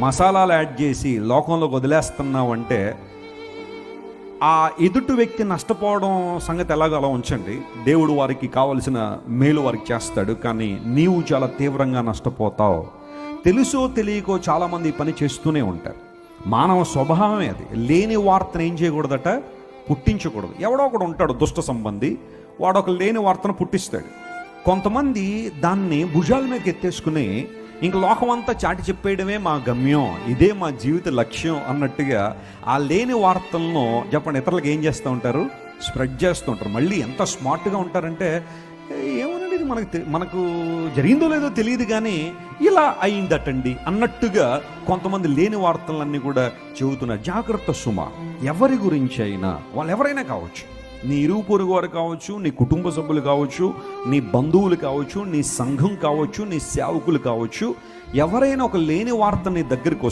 మసాలాలు యాడ్ చేసి లోకంలోకి వదిలేస్తున్నావంటే ఆ ఎదుటి వ్యక్తి నష్టపోవడం సంగతి ఎలాగో అలా ఉంచండి. దేవుడు వారికి కావలసిన మేలు వారికి చేస్తాడు, కానీ నీవు చాలా తీవ్రంగా నష్టపోతావు. తెలుసో తెలియకో చాలామంది ఈ పని చేస్తూనే ఉంటారు. మానవ స్వభావమే అది. లేని వార్తను ఏం చేయకూడదట, పుట్టించకూడదు. ఎవడో ఒకడు ఉంటాడు దుష్ట సంబంధి, వాడు ఒక లేని వార్తను పుట్టిస్తాడు. కొంతమంది దాన్ని భుజాల మీదకి ఎత్తేసుకుని ఇంక లోకమంతా చాటి చెప్పేయడమే మా గమ్యం, ఇదే మా జీవిత లక్ష్యం అన్నట్టుగా ఆ లేని వార్తలను చెప్పండి ఇతరులకు ఏం చేస్తూ ఉంటారు, స్ప్రెడ్ చేస్తూ ఉంటారు. మళ్ళీ ఎంత స్మార్ట్గా ఉంటారంటే, ఏమోనండి ఇది మనకు జరిగిందో లేదో తెలియదు కానీ ఇలా అయిందటండి అన్నట్టుగా కొంతమంది లేని వార్తలన్నీ కూడా చెబుతున్నారు. జాగ్రత్త సుమ. ఎవరి గురించి అయినా, వాళ్ళు ఎవరైనా కావచ్చు, నీ ఇరుగు పొరుగు వారు కావచ్చు, నీ కుటుంబ సభ్యులు కావచ్చు, నీ బంధువులు కావచ్చు, నీ సంఘం కావచ్చు, నీ సేవకులు కావచ్చు, ఎవరైనా ఒక లేని వార్త నీ దగ్గరికి